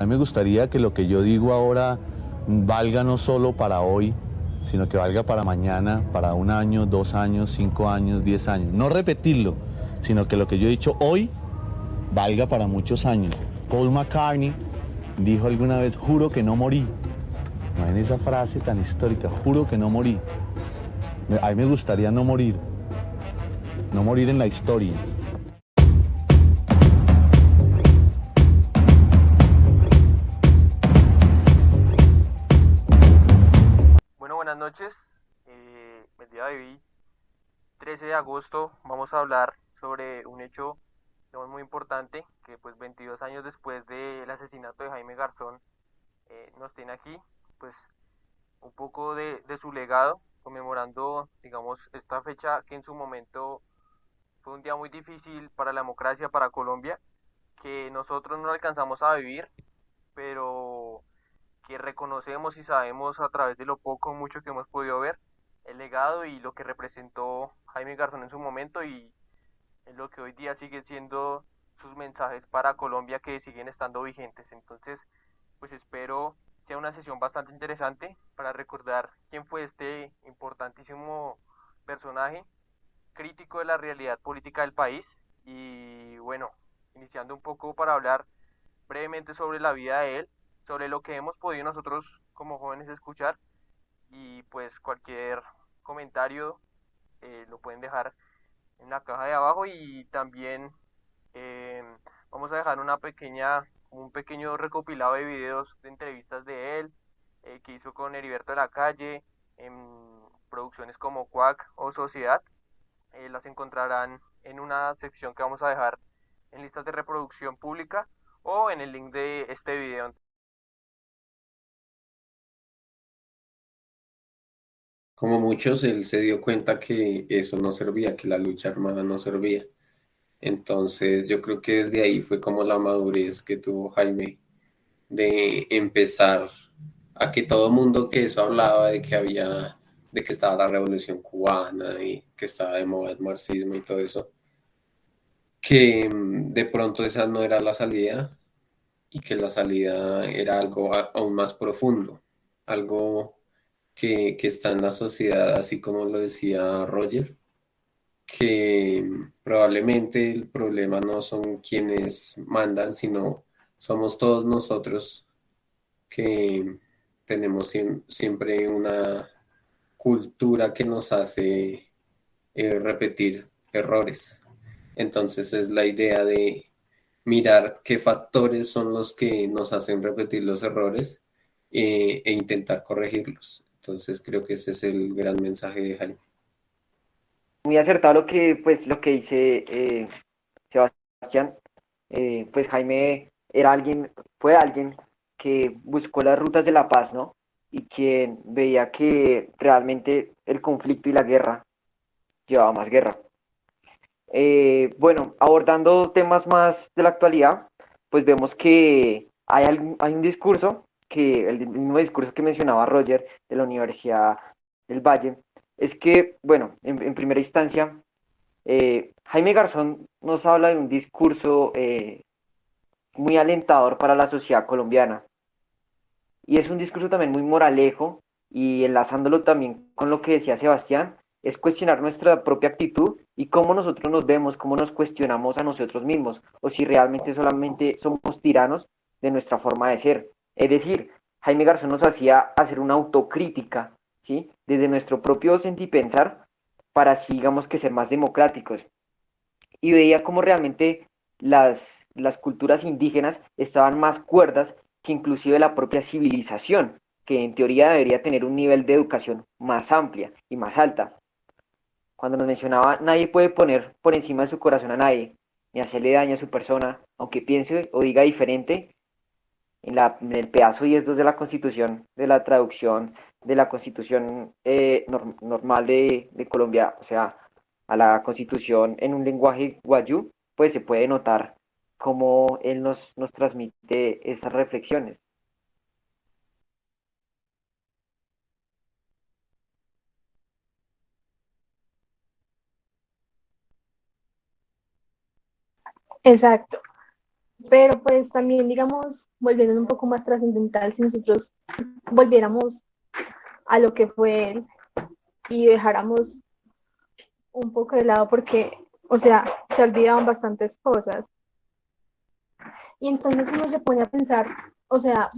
A mí me gustaría que lo que yo digo ahora valga no solo para hoy, sino que valga para mañana, para 1 año, 2 años, 5 años, 10 años. No repetirlo, sino que lo que yo he dicho hoy valga para muchos años. Paul McCartney dijo alguna vez, juro que no morí. No en esa frase tan histórica, juro que no morí. A mí me gustaría no morir, no morir en la historia. Bueno, buenas noches. El día de hoy, 13 de agosto, vamos a hablar sobre un hecho, digamos, muy importante que pues 22 años después del asesinato de Jaime Garzón nos tiene aquí, pues un poco de su legado, conmemorando, digamos, esta fecha que en su momento fue un día muy difícil para la democracia, para Colombia, que nosotros no alcanzamos a vivir, pero que reconocemos y sabemos a través de lo poco o mucho que hemos podido ver el legado y lo que representó Jaime Garzón en su momento y en lo que hoy día sigue siendo sus mensajes para Colombia que siguen estando vigentes. Entonces, pues espero sea una sesión bastante interesante para recordar quién fue este importantísimo personaje crítico de la realidad política del país y bueno, iniciando un poco para hablar brevemente sobre la vida de él, sobre lo que hemos podido nosotros como jóvenes escuchar y pues cualquier comentario lo pueden dejar en la caja de abajo y también eh, vamos a dejar un pequeño recopilado de videos de entrevistas de él que hizo con Heriberto de la Calle en producciones como Quack o Sociedad. Las encontrarán en una sección que vamos a dejar en listas de reproducción pública o en el link de este video. Como muchos, él se dio cuenta que eso no servía, que la lucha armada no servía. Entonces, yo creo que desde ahí fue como la madurez que tuvo Jaime de empezar a que todo mundo que eso hablaba de que había, de que estaba la revolución cubana y que estaba de moda el marxismo y todo eso, que de pronto esa no era la salida y que la salida era algo aún más profundo, algo que está en la sociedad, así como lo decía Roger, que probablemente el problema no son quienes mandan, sino somos todos nosotros que tenemos siempre una cultura que nos hace repetir errores. Entonces es la idea de mirar qué factores son los que nos hacen repetir los errores e intentar corregirlos. Entonces creo que ese es el gran mensaje de Jaime. Muy acertado lo que dice Sebastián. Pues Jaime fue alguien que buscó las rutas de la paz, ¿no? Y que veía que realmente el conflicto y la guerra llevaba más guerra. Bueno, abordando temas más de la actualidad, pues vemos que hay un discurso, el mismo discurso que mencionaba Roger de la Universidad del Valle, es que, bueno, en primera instancia, Jaime Garzón nos habla de un discurso muy alentador para la sociedad colombiana. Y es un discurso también muy moralejo y enlazándolo también con lo que decía Sebastián, es cuestionar nuestra propia actitud y cómo nosotros nos vemos, cómo nos cuestionamos a nosotros mismos, o si realmente solamente somos tiranos de nuestra forma de ser. Es decir, Jaime Garzón nos hacía hacer una autocrítica, ¿sí? Desde nuestro propio sentir y pensar, para así, digamos, que ser más democráticos y veía cómo realmente las culturas indígenas estaban más cuerdas que inclusive la propia civilización, que en teoría debería tener un nivel de educación más amplia y más alta. Cuando nos mencionaba, nadie puede poner por encima de su corazón a nadie, ni hacerle daño a su persona, aunque piense o diga diferente, en el pedazo 10.2 de la Constitución, de la traducción de la Constitución normal de Colombia, o sea, a la Constitución en un lenguaje guayú, pues se puede notar cómo él nos transmite esas reflexiones. Exacto. Pero pues también, digamos, volviendo un poco más trascendental, si nosotros volviéramos a lo que fue él y dejáramos un poco de lado porque, o sea, se olvidaban bastantes cosas. Y entonces uno se pone a pensar, o sea,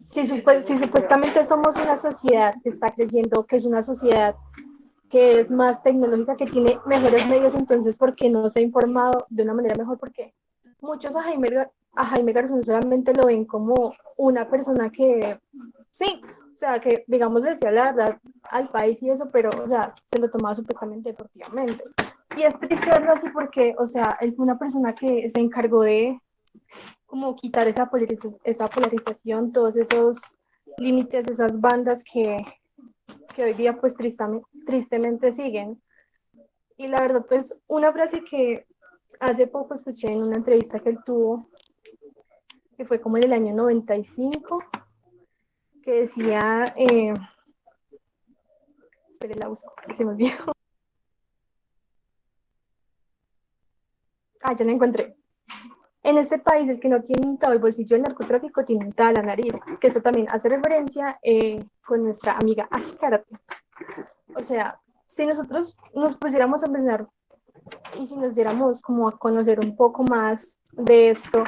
si supuestamente somos una sociedad que está creciendo, que es una sociedad que es más tecnológica, que tiene mejores medios, entonces, ¿por qué no se ha informado de una manera mejor? Porque muchos a Jaime Garzón solamente lo ven como una persona que, sí, o sea, que digamos le decía la verdad al país y eso, pero, o sea, se lo tomaba supuestamente deportivamente. Y es triste verlo así porque, o sea, él fue una persona que se encargó de como quitar esa polarización, todos esos límites, esas bandas que hoy día pues tristemente siguen. Y la verdad, pues una frase que hace poco escuché en una entrevista que él tuvo, que fue como en el año 95, que decía, espere, la busco, se me olvidó. Ya la encontré. En este país, el que no tiene untado el bolsillo del narcotráfico tiene untada la nariz, que eso también hace referencia con nuestra amiga Azcárate. O sea, si nosotros nos pusiéramos a pensar y si nos diéramos como a conocer un poco más de esto,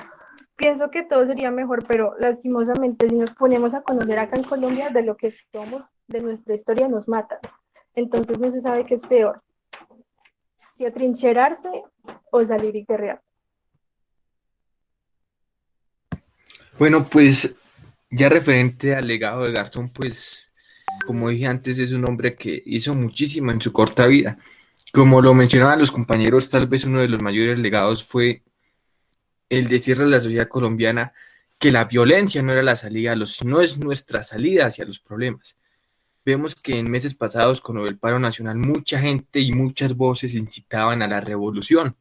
pienso que todo sería mejor, pero lastimosamente si nos ponemos a conocer acá en Colombia de lo que somos, de nuestra historia, nos matan. Entonces no se sabe qué es peor, si atrincherarse o salir y guerrear. Bueno, pues ya referente al legado de Garzón, pues como dije antes, es un hombre que hizo muchísimo en su corta vida. Como lo mencionaban los compañeros, tal vez uno de los mayores legados fue el decirle a la sociedad colombiana que la violencia no era la salida, no es nuestra salida hacia los problemas. Vemos que en meses pasados, con el paro nacional, mucha gente y muchas voces incitaban a la revolución,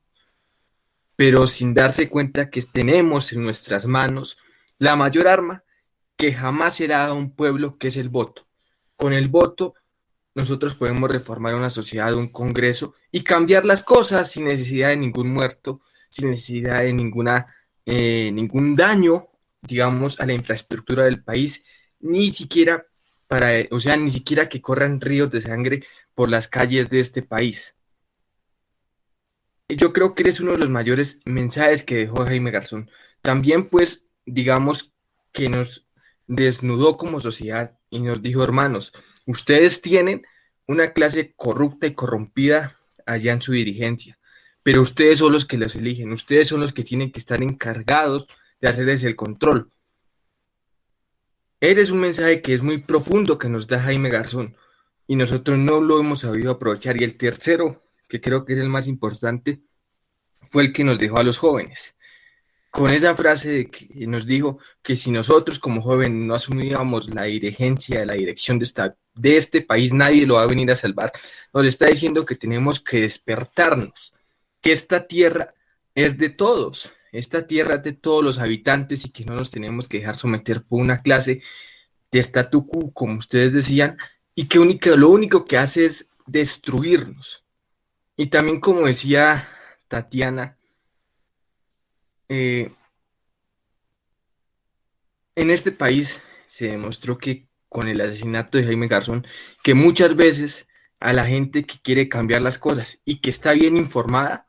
pero sin darse cuenta que tenemos en nuestras manos la mayor arma que jamás será dada a un pueblo, que es el voto. Con el voto nosotros podemos reformar una sociedad, un congreso y cambiar las cosas sin necesidad de ningún muerto, sin necesidad de ningún daño, digamos, a la infraestructura del país, ni siquiera ni siquiera que corran ríos de sangre por las calles de este país. Yo creo que eres uno de los mayores mensajes que dejó Jaime Garzón. También, pues, digamos que nos desnudó como sociedad y nos dijo, hermanos, ustedes tienen una clase corrupta y corrompida allá en su dirigencia, pero ustedes son los que los eligen, ustedes son los que tienen que estar encargados de hacerles el control. Eres un mensaje que es muy profundo que nos da Jaime Garzón y nosotros no lo hemos sabido aprovechar. Y el tercero, que creo que es el más importante, fue el que nos dejó a los jóvenes. Con esa frase de que nos dijo que si nosotros como jóvenes no asumíamos la dirigencia, la dirección de este país, nadie lo va a venir a salvar. Nos está diciendo que tenemos que despertarnos, que esta tierra es de todos, esta tierra es de todos los habitantes y que no nos tenemos que dejar someter por una clase de statu quo, como ustedes decían, y que lo único que hace es destruirnos. Y también, como decía Tatiana, en este país se demostró que con el asesinato de Jaime Garzón, que muchas veces a la gente que quiere cambiar las cosas y que está bien informada,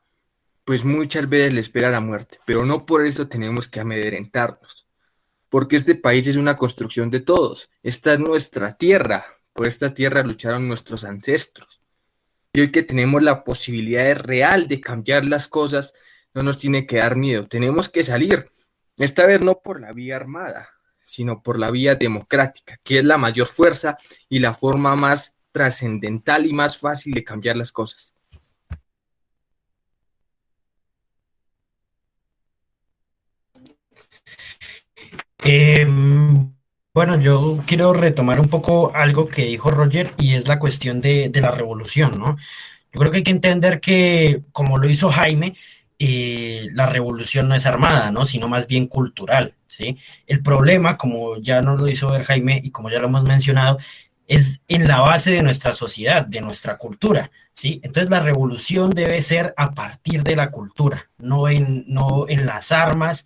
pues muchas veces le espera la muerte, pero no por eso tenemos que amedrentarnos, porque este país es una construcción de todos, esta es nuestra tierra, por esta tierra lucharon nuestros ancestros, y hoy que tenemos la posibilidad real de cambiar las cosas, no nos tiene que dar miedo, tenemos que salir, esta vez no por la vía armada, sino por la vía democrática, que es la mayor fuerza y la forma más trascendental y más fácil de cambiar las cosas. Eh, bueno, yo quiero retomar un poco algo que dijo Roger y es la cuestión de la revolución, ¿no? Yo creo que hay que entender que, como lo hizo Jaime, la revolución no es armada, ¿no? Sino más bien cultural, ¿sí? El problema, como ya nos lo hizo ver Jaime y como ya lo hemos mencionado, es en la base de nuestra sociedad, de nuestra cultura, ¿sí? Entonces la revolución debe ser a partir de la cultura, no en las armas,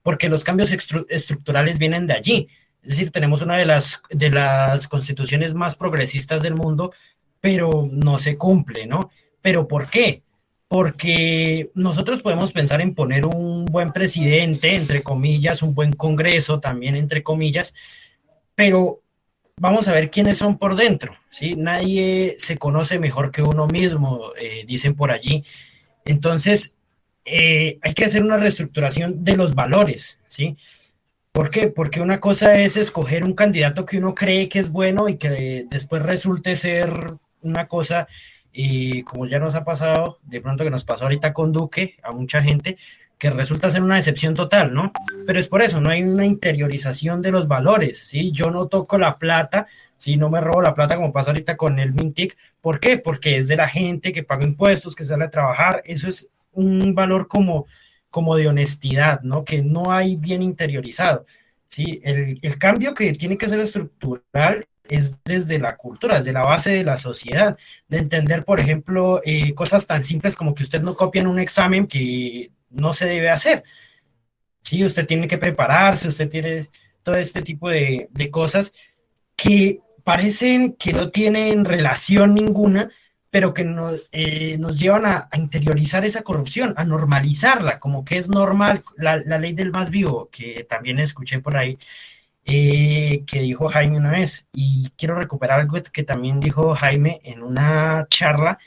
porque los cambios estructurales vienen de allí. Es decir, tenemos una de las constituciones más progresistas del mundo, pero no se cumple, ¿no? ¿Pero por qué? Porque nosotros podemos pensar en poner un buen presidente, entre comillas, un buen Congreso, también entre comillas, pero vamos a ver quiénes son por dentro, ¿sí? Nadie se conoce mejor que uno mismo, dicen por allí. Entonces, hay que hacer una reestructuración de los valores, ¿sí? ¿Por qué? Porque una cosa es escoger un candidato que uno cree que es bueno y que después resulte ser una cosa, y como ya nos ha pasado, de pronto que nos pasó ahorita con Duque, a mucha gente, que resulta ser una decepción total, ¿no? Pero es por eso, no hay una interiorización de los valores, ¿sí? Yo no toco la plata, ¿sí? No me robo la plata como pasa ahorita con el Mintic. ¿Por qué? Porque es de la gente que paga impuestos, que sale a trabajar. Eso es un valor como de honestidad, ¿no? Que no hay bien interiorizado, ¿sí? El cambio que tiene que ser estructural es desde la cultura, desde la base de la sociedad, de entender, por ejemplo, cosas tan simples como que usted no copia en un examen que no se debe hacer, ¿sí? Usted tiene que prepararse, usted tiene todo este tipo de cosas que parecen que no tienen relación ninguna, pero que nos llevan a interiorizar esa corrupción, a normalizarla, como que es normal, la ley del más vivo, que también escuché por ahí, que dijo Jaime una vez, y quiero recuperar algo que también dijo Jaime en una charla,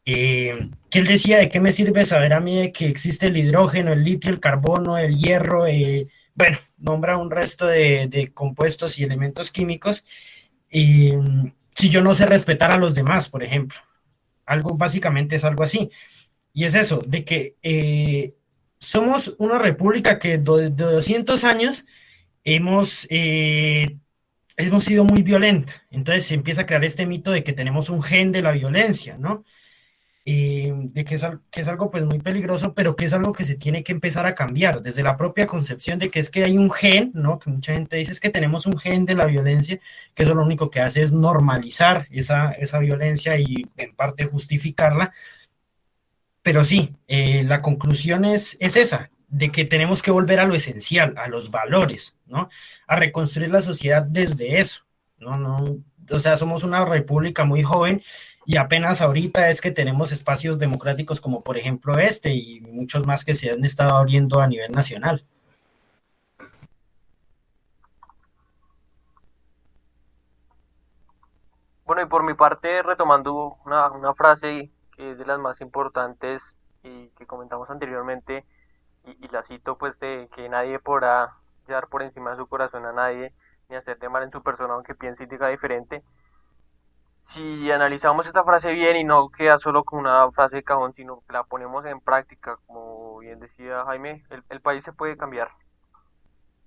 que él decía, ¿de qué me sirve saber a mí de que existe el hidrógeno, el litio, el carbono, el hierro? Bueno, nombra un resto de compuestos y elementos químicos, si yo no sé respetar a los demás, por ejemplo. Algo básicamente es algo así. Y es eso, de que somos una república que de 200 años hemos sido muy violenta. Entonces se empieza a crear este mito de que tenemos un gen de la violencia, ¿no? De que es algo pues muy peligroso, pero que es algo que se tiene que empezar a cambiar desde la propia concepción de que es que hay un gen, ¿no? Que mucha gente dice es que tenemos un gen de la violencia, que eso lo único que hace es normalizar esa violencia y en parte justificarla. Pero sí, la conclusión es esa, de que tenemos que volver a lo esencial, a los valores, ¿no? A reconstruir la sociedad desde eso, ¿no? No, o sea, somos una república muy joven y apenas ahorita es que tenemos espacios democráticos como por ejemplo este y muchos más que se han estado abriendo a nivel nacional. Bueno, y por mi parte, retomando una frase que es de las más importantes y que comentamos anteriormente, y la cito, pues, de que nadie podrá llevar por encima de su corazón a nadie, ni hacerle mal en su persona, aunque piense y diga diferente. Si analizamos esta frase bien y no queda solo como una frase de cajón, sino que la ponemos en práctica, como bien decía Jaime, el país se puede cambiar.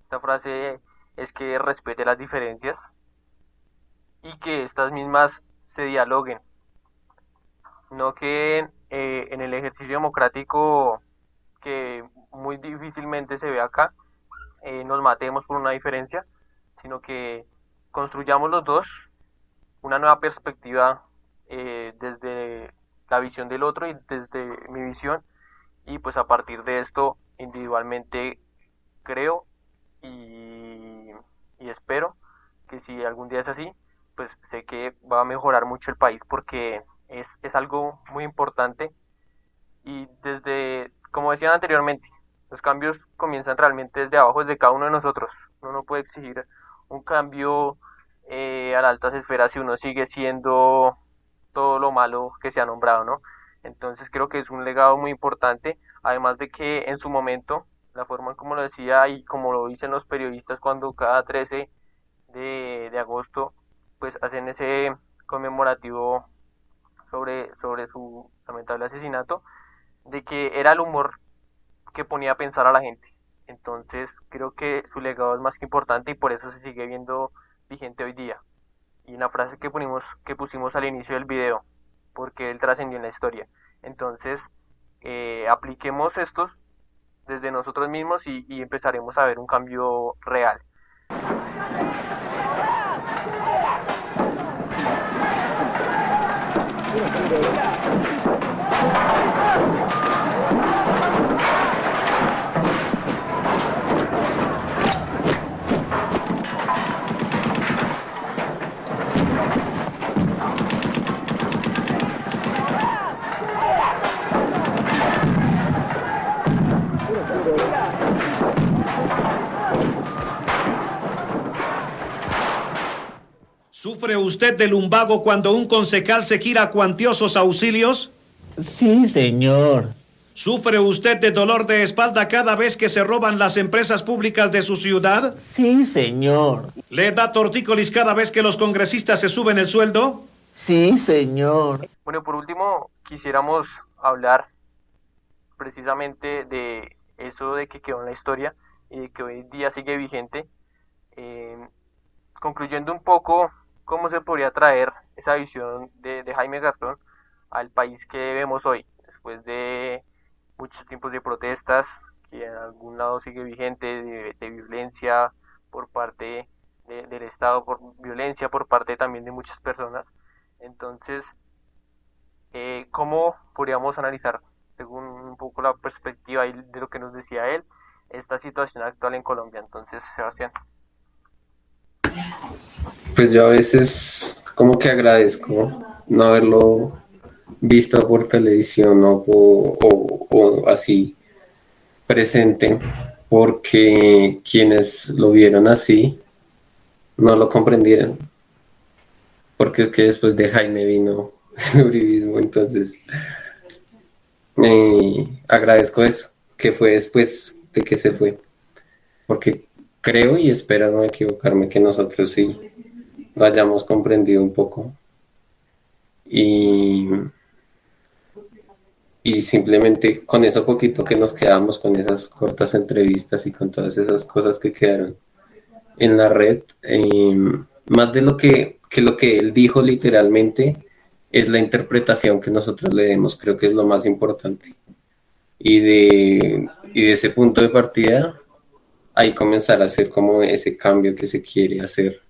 Esta frase es que respete las diferencias y que estas mismas se dialoguen, no que en el ejercicio democrático que muy difícilmente se ve acá, nos matemos por una diferencia, sino que construyamos los dos una nueva perspectiva desde la visión del otro y desde mi visión, y pues a partir de esto individualmente creo y espero que si algún día es así, pues sé que va a mejorar mucho el país porque es algo muy importante y desde, como decían anteriormente, los cambios comienzan realmente desde abajo, desde cada uno de nosotros. Uno no puede exigir un cambio a las altas esferas si uno sigue siendo todo lo malo que se ha nombrado, ¿no? Entonces creo que es un legado muy importante, además de que en su momento, la forma en como lo decía y como lo dicen los periodistas cuando cada 13 de agosto pues hacen ese conmemorativo sobre su lamentable asesinato, de que era el humor que ponía a pensar a la gente. Entonces creo que su legado es más que importante y por eso se sigue viendo vigente hoy día. Y una frase que pusimos al inicio del video, porque él trascendió en la historia. Entonces, apliquemos estos desde nosotros mismos y empezaremos a ver un cambio real. ¿Sufre usted de lumbago cuando un concejal se gira a cuantiosos auxilios? Sí, señor. ¿Sufre usted de dolor de espalda cada vez que se roban las empresas públicas de su ciudad? Sí, señor. ¿Le da tortícolis cada vez que los congresistas se suben el sueldo? Sí, señor. Bueno, por último, quisiéramos hablar precisamente de eso de que quedó en la historia y de que hoy en día sigue vigente, concluyendo un poco cómo se podría traer esa visión de Jaime Garzón al país que vemos hoy, después de muchos tiempos de protestas, que en algún lado sigue vigente, de violencia por parte del Estado, por violencia por parte también de muchas personas. Entonces, ¿cómo podríamos analizar, según un poco la perspectiva de lo que nos decía él, esta situación actual en Colombia? Entonces, Sebastián. Pues yo a veces como que agradezco no haberlo visto por televisión o así presente, porque quienes lo vieron así no lo comprendieron, porque es que después de Jaime vino el uribismo. Entonces agradezco eso, que fue después de que se fue, porque creo y espero no equivocarme que nosotros sí lo hayamos comprendido un poco y simplemente con eso poquito que nos quedamos, con esas cortas entrevistas y con todas esas cosas que quedaron en la red, más de lo que él dijo literalmente, es la interpretación que nosotros le demos. Creo que es lo más importante. Y de ese punto de partida, ahí comenzar a hacer como ese cambio que se quiere hacer.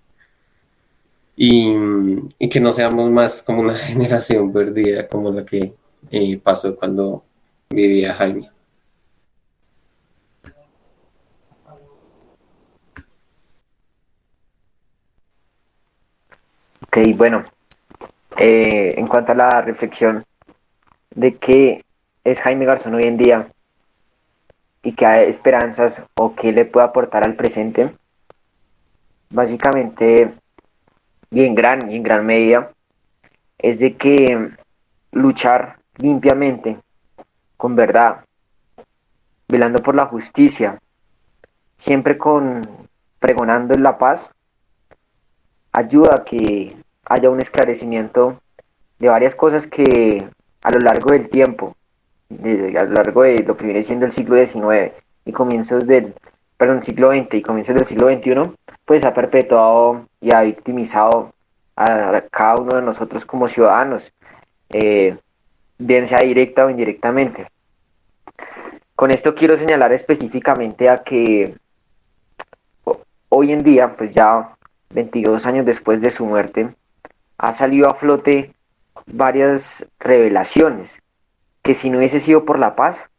Y que no seamos más como una generación perdida como la que pasó cuando vivía Jaime. Ok, bueno, en cuanto a la reflexión de qué es Jaime Garzón hoy en día y qué hay esperanzas o qué le puede aportar al presente, básicamente y en gran medida es de que luchar limpiamente, con verdad, velando por la justicia, siempre pregonando en la paz, ayuda a que haya un esclarecimiento de varias cosas que a lo largo del tiempo, a lo largo de lo que viene siendo el siglo XIX y siglo XX y comienzos del siglo XXI, pues ha perpetuado y ha victimizado a cada uno de nosotros como ciudadanos, bien sea directa o indirectamente. Con esto quiero señalar específicamente a que hoy en día, pues ya 22 años después de su muerte, ha salido a flote varias revelaciones que, si no hubiese sido por la paz,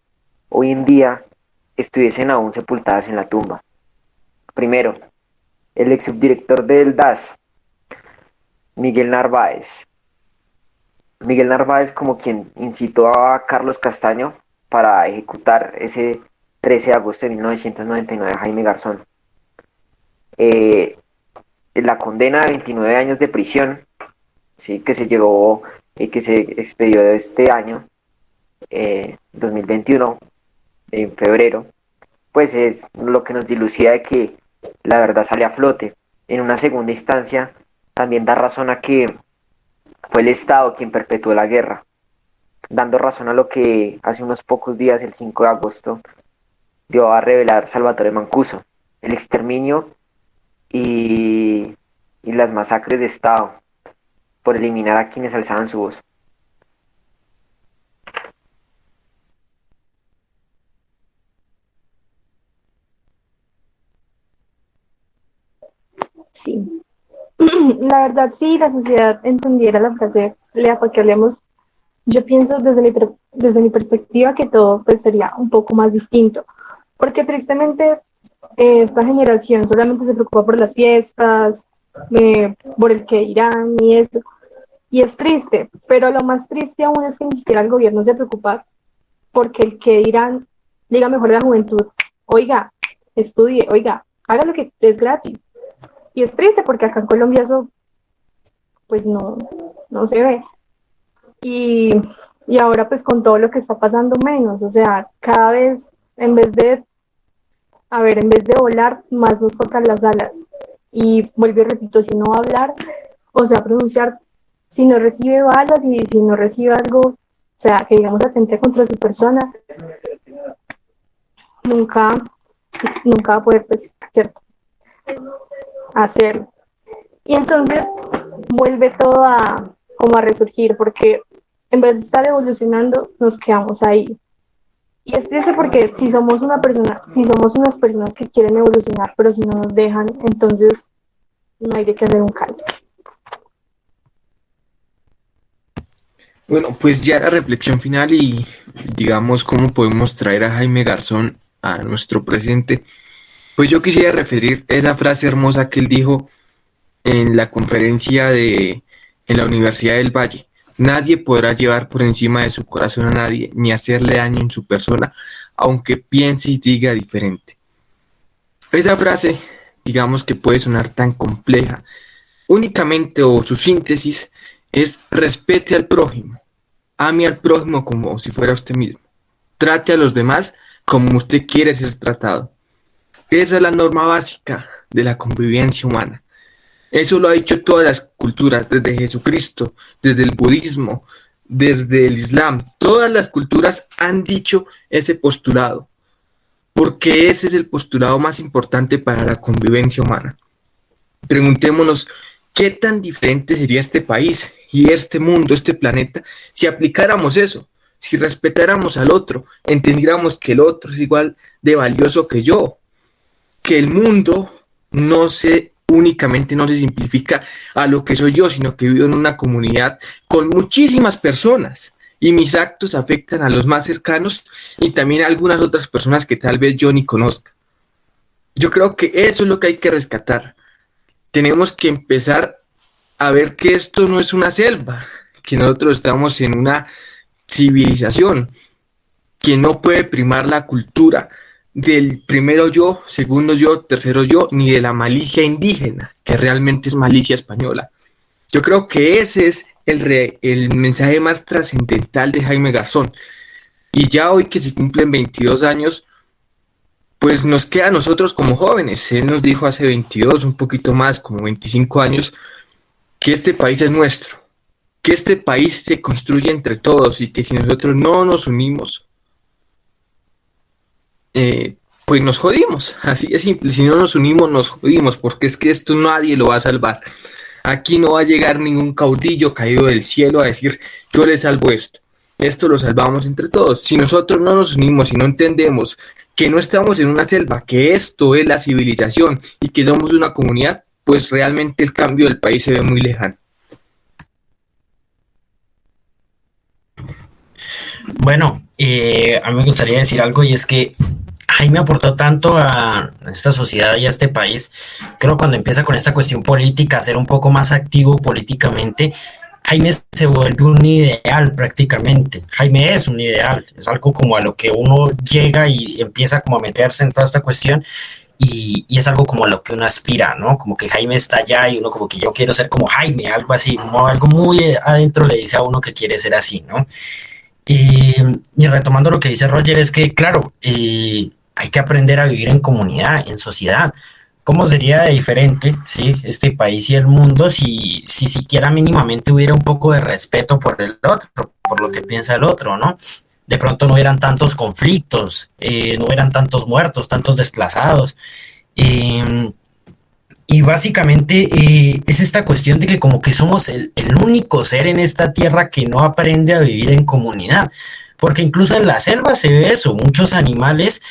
hoy en día estuviesen aún sepultadas en la tumba. Primero, el ex subdirector del DAS, Miguel Narváez. Miguel Narváez, como quien incitó a Carlos Castaño para ejecutar ese 13 de agosto de 1999 a Jaime Garzón. La condena de 29 años de prisión, ¿sí?, que se llegó y que se expedió de este año, 2021, en febrero, pues es lo que nos dilucida de que la verdad sale a flote. En una segunda instancia, también da razón a que fue el Estado quien perpetuó la guerra, dando razón a lo que hace unos pocos días, el 5 de agosto, dio a revelar Salvatore Mancuso: el exterminio y las masacres de Estado por eliminar a quienes alzaban su voz. Sí. La verdad, si la sociedad entendiera la frase "lea para que hablemos", yo pienso desde mi perspectiva que todo pues sería un poco más distinto, porque tristemente esta generación solamente se preocupa por las fiestas, por el que dirán y eso, y es triste, pero lo más triste aún es que ni siquiera el gobierno se preocupa porque el que dirán diga mejor a la juventud: oiga, estudie, oiga, haga lo que es gratis. Y es triste porque acá en Colombia eso pues no se ve. Y, y ahora pues con todo lo que está pasando menos, o sea, cada vez en vez de volar, más nos cortan las alas. Y vuelvo y repito, si no va a hablar o sea, pronunciar, si no recibe balas y si no recibe algo, o sea, que digamos atente contra su persona, nunca va a poder, pues, ¿cierto?, hacerlo. Y entonces vuelve todo como a resurgir, porque en vez de estar evolucionando, nos quedamos ahí. Y es triste porque si somos unas personas que quieren evolucionar, pero si no nos dejan, entonces no hay de qué hacer un cambio. Bueno, pues ya la reflexión final y digamos cómo podemos traer a Jaime Garzón a nuestro presente. Pues yo quisiera referir esa frase hermosa que él dijo en la conferencia en la Universidad del Valle. Nadie podrá llevar por encima de su corazón a nadie, ni hacerle daño en su persona, aunque piense y diga diferente. Esa frase, digamos que puede sonar tan compleja, únicamente o su síntesis es respete al prójimo, ame al prójimo como si fuera usted mismo, trate a los demás como usted quiere ser tratado. Esa es la norma básica de la convivencia humana. Eso lo ha dicho todas las culturas, desde Jesucristo, desde el budismo, desde el Islam. Todas las culturas han dicho ese postulado, porque ese es el postulado más importante para la convivencia humana. Preguntémonos, ¿qué tan diferente sería este país y este mundo, este planeta, si aplicáramos eso? Si respetáramos al otro, entendiéramos que el otro es igual de valioso que yo, que el mundo únicamente no se simplifica a lo que soy yo, sino que vivo en una comunidad con muchísimas personas y mis actos afectan a los más cercanos y también a algunas otras personas que tal vez yo ni conozca. Yo creo que eso es lo que hay que rescatar. Tenemos que empezar a ver que esto no es una selva, que nosotros estamos en una civilización, que no puede primar la cultura del primero yo, segundo yo, tercero yo, ni de la malicia indígena, que realmente es malicia española. Yo creo que ese es el mensaje más trascendental de Jaime Garzón. Y ya hoy que se cumplen 22 años, pues nos queda a nosotros como jóvenes. Él nos dijo hace 22, un poquito más, como 25 años, que este país es nuestro, que este país se construye entre todos y que si nosotros no nos unimos, pues nos jodimos, así de simple. Si no nos unimos, nos jodimos, porque es que esto nadie lo va a salvar. Aquí no va a llegar ningún caudillo caído del cielo a decir, yo le salvo esto. Esto lo salvamos entre todos. Si nosotros no nos unimos y no entendemos que no estamos en una selva, que esto es la civilización y que somos una comunidad, pues realmente el cambio del país se ve muy lejano. Bueno, a mí me gustaría decir algo, y es que Jaime aportó tanto a esta sociedad y a este país. Creo que cuando empieza con esta cuestión política, a ser un poco más activo políticamente, Jaime se vuelve un ideal prácticamente. Jaime es un ideal, es algo como a lo que uno llega y empieza como a meterse en toda esta cuestión, y es algo como a lo que uno aspira, ¿no? Como que Jaime está allá y uno como que yo quiero ser como Jaime, algo así, como algo muy adentro le dice a uno que quiere ser así, ¿no? Y retomando lo que dice Roger, es que, claro, hay que aprender a vivir en comunidad, en sociedad. ¿Cómo sería de diferente, sí, este país y el mundo si siquiera mínimamente hubiera un poco de respeto por el otro, por lo que piensa el otro, ¿no? De pronto no hubieran tantos conflictos, no hubieran tantos muertos, tantos desplazados. Y básicamente es esta cuestión de que como que somos el único ser en esta tierra que no aprende a vivir en comunidad, porque incluso en la selva se ve eso, muchos animales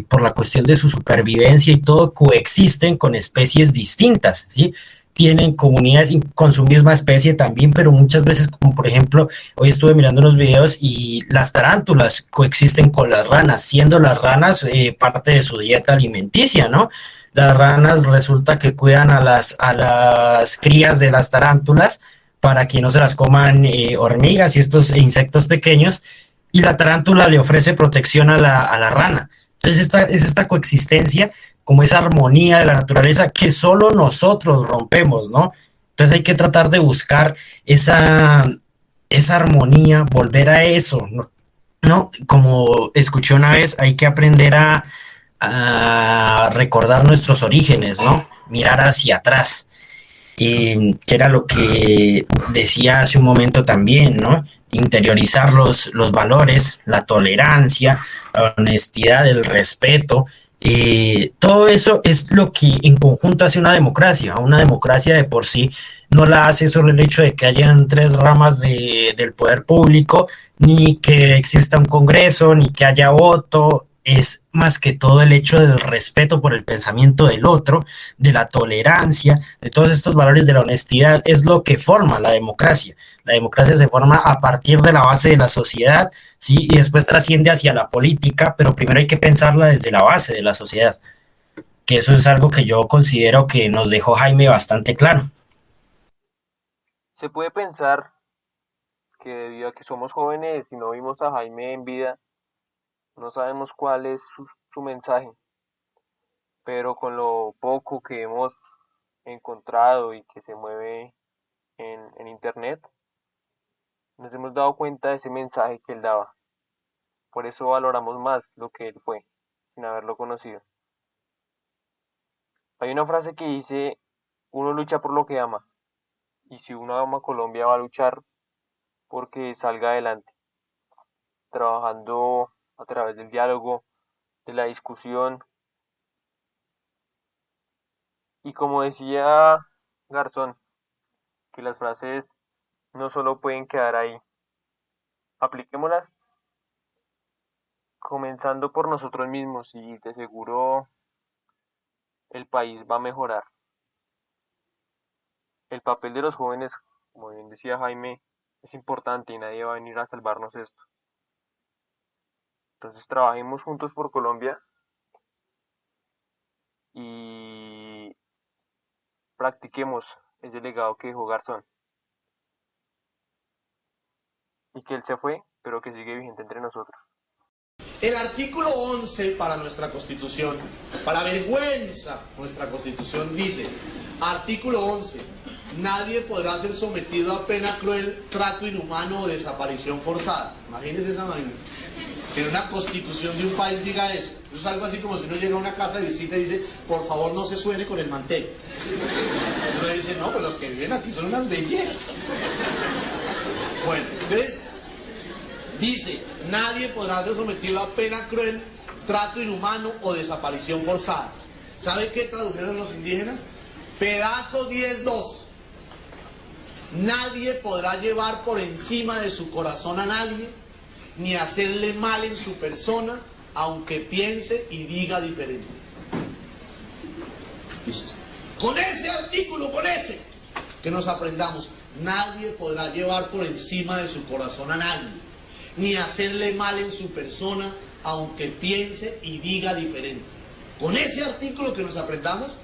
por la cuestión de su supervivencia y todo coexisten con especies distintas, ¿sí? Tienen comunidades con su misma especie también, pero muchas veces, como por ejemplo, hoy estuve mirando unos videos y las tarántulas coexisten con las ranas, siendo las ranas parte de su dieta alimenticia, ¿no? Las ranas resulta que cuidan a las crías de las tarántulas para que no se las coman hormigas y estos insectos pequeños, y la tarántula le ofrece protección a la rana. Entonces es esta coexistencia, como esa armonía de la naturaleza que solo nosotros rompemos, ¿no? Entonces hay que tratar de buscar esa armonía, volver a eso, ¿no? ¿No? Como escuché una vez, hay que aprender a recordar nuestros orígenes, ¿no? Mirar hacia atrás, que era lo que decía hace un momento también, ¿no? Interiorizar los valores, la tolerancia, la honestidad, el respeto. Todo eso es lo que en conjunto hace una democracia. Una democracia de por sí no la hace solo el hecho de que hayan tres ramas del poder público, ni que exista un congreso, ni que haya voto. Es más que todo el hecho del respeto por el pensamiento del otro, de la tolerancia, de todos estos valores de la honestidad, es lo que forma la democracia. La democracia se forma a partir de la base de la sociedad, ¿sí? Y después trasciende hacia la política, pero primero hay que pensarla desde la base de la sociedad, que eso es algo que yo considero que nos dejó Jaime bastante claro. Se puede pensar que debido a que somos jóvenes y no vimos a Jaime en vida, no sabemos cuál es su mensaje, pero con lo poco que hemos encontrado y que se mueve en internet, nos hemos dado cuenta de ese mensaje que él daba. Por eso valoramos más lo que él fue, sin haberlo conocido. Hay una frase que dice, uno lucha por lo que ama, y si uno ama Colombia va a luchar porque salga adelante, trabajando a través del diálogo, de la discusión. Y como decía Garzón, que las frases no solo pueden quedar ahí. Apliquémoslas comenzando por nosotros mismos y de seguro el país va a mejorar. El papel de los jóvenes, como bien decía Jaime, es importante y nadie va a venir a salvarnos esto. Entonces trabajemos juntos por Colombia y practiquemos ese legado que dejó Garzón. Y que él se fue, pero que sigue vigente entre nosotros. El artículo 11 para nuestra Constitución, para vergüenza nuestra Constitución, dice, artículo 11, nadie podrá ser sometido a pena cruel, trato inhumano o desaparición forzada. Imagínense esa vaina. Que en una Constitución de un país diga eso. Eso es algo así como si uno llega a una casa de visita y dice, por favor no se suene con el mantel. Uno dice, no, pues los que viven aquí son unas bellezas. Bueno, entonces, dice, nadie podrá ser sometido a pena cruel, trato inhumano o desaparición forzada. ¿Sabe qué tradujeron los indígenas? Pedazo 10.2. Nadie podrá llevar por encima de su corazón a nadie, ni hacerle mal en su persona, aunque piense y diga diferente. Listo. Con ese artículo, con ese, que nos aprendamos, nadie podrá llevar por encima de su corazón a nadie, ni hacerle mal en su persona, aunque piense y diga diferente. Con ese artículo que nos aprendamos,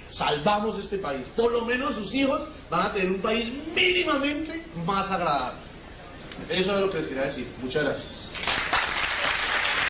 salvamos este país. Por lo menos sus hijos van a tener un país mínimamente más agradable. Eso es lo que les quería decir. Muchas gracias.